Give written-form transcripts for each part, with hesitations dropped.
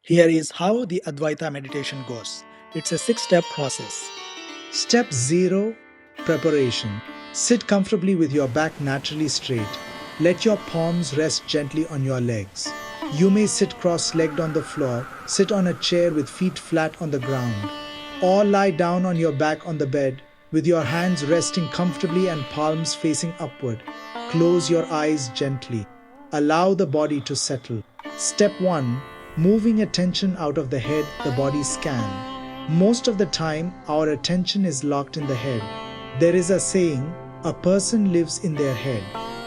Here is how the Advaita meditation goes. It's a 6-step process. Step 0, Preparation. Sit comfortably with your back naturally straight. Let your palms rest gently on your legs. You may sit cross-legged on the floor, sit on a chair with feet flat on the ground, or lie down on your back on the bed with your hands resting comfortably and palms facing upward. Close your eyes gently. Allow the body to settle. Step 1, Moving attention out of the head, the body scan. Most of the time, our attention is locked in the head. There is a saying, a person lives in their head.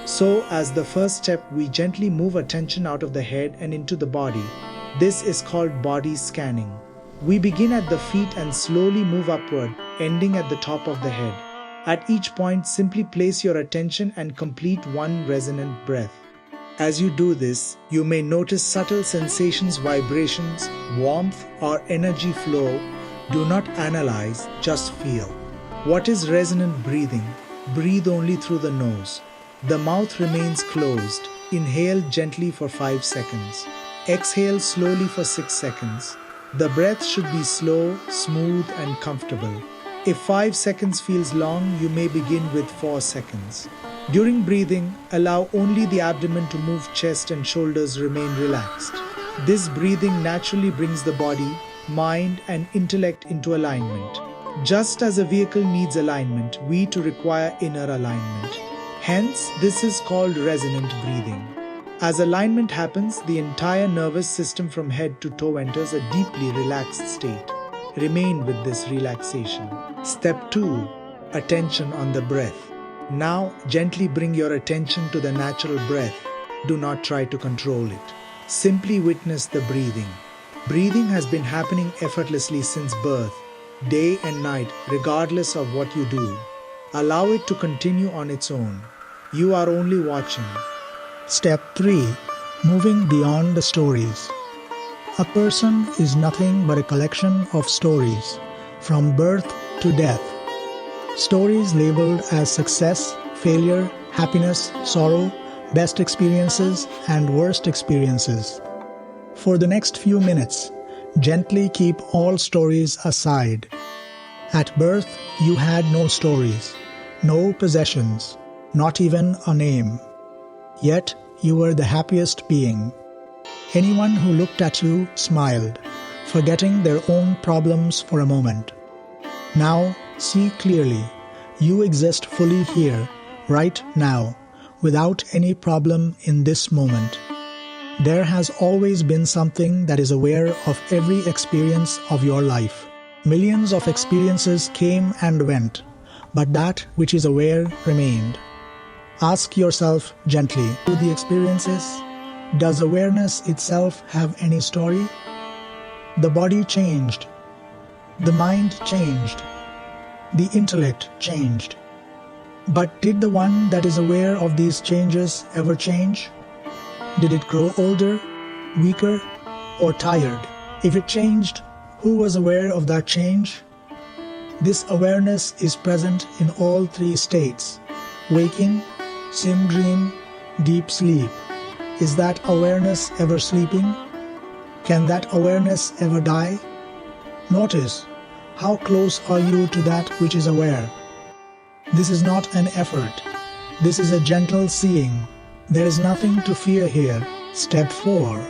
So, as the first step, we gently move attention out of the head and into the body. This is called body scanning. We begin at the feet and slowly move upward, ending at the top of the head. At each point, simply place your attention and complete one resonant breath. As you do this, you may notice subtle sensations, vibrations, warmth, or energy flow. Do not analyze, just feel. What is resonant breathing? Breathe only through the nose. The mouth remains closed. Inhale gently for 5 seconds. Exhale slowly for 6 seconds. The breath should be slow, smooth, and comfortable. If 5 seconds feels long, you may begin with 4 seconds. During breathing, allow only the abdomen to move, chest and shoulders remain relaxed. This breathing naturally brings the body, mind, and intellect into alignment. Just as a vehicle needs alignment, we too require inner alignment. Hence, this is called resonant breathing. As alignment happens, the entire nervous system from head to toe enters a deeply relaxed state. Remain with this relaxation. Step 2, Attention on the breath. Now, gently bring your attention to the natural breath. Do not try to control it. Simply witness the breathing. Breathing has been happening effortlessly since birth, day and night, regardless of what you do. Allow it to continue on its own. You are only watching. Step 3. Moving beyond the stories. A person is nothing but a collection of stories, from birth to death. Stories labeled as success, failure, happiness, sorrow, best experiences, and worst experiences. For the next few minutes, gently keep all stories aside. At birth, you had no stories, no possessions, not even a name. Yet, you were the happiest being. Anyone who looked at you smiled, forgetting their own problems for a moment. Now, see clearly. You exist fully here, right now, without any problem in this moment. There has always been something that is aware of every experience of your life. Millions of experiences came and went, but that which is aware remained. Ask yourself gently, do the experiences? Does awareness itself have any story? The body changed. The mind changed. The intellect changed. But did the one that is aware of these changes ever change? Did it grow older, weaker, or tired? If it changed, who was aware of that change? This awareness is present in all 3 states: waking, sim dream, deep sleep. Is that awareness ever sleeping? Can that awareness ever die? Notice, how close are you to that which is aware? This is not an effort. This is a gentle seeing. There is nothing to fear here. Step 4.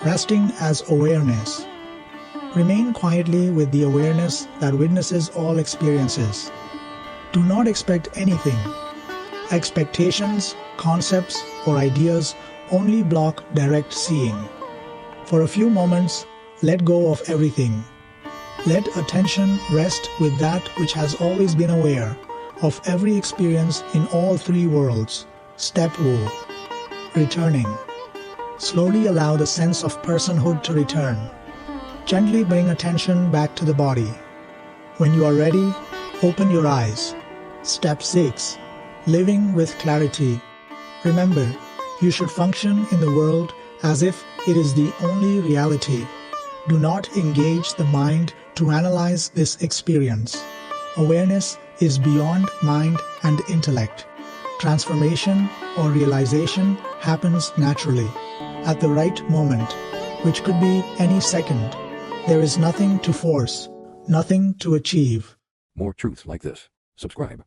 Resting as awareness. Remain quietly with the awareness that witnesses all experiences. Do not expect anything. Expectations, concepts, or ideas only block direct seeing. For a few moments, let go of everything. Let attention rest with that which has always been aware of every experience in all 3 worlds. Step 2. Returning. Slowly allow the sense of personhood to return. Gently bring attention back to the body. When you are ready, open your eyes. Step 6. Living with clarity. Remember, you should function in the world as if it is the only reality. Do not engage the mind to analyze this experience. Awareness is beyond mind and intellect. Transformation or realization happens naturally, at the right moment, which could be any second. There is nothing to force, nothing to achieve. More truths like this. Subscribe.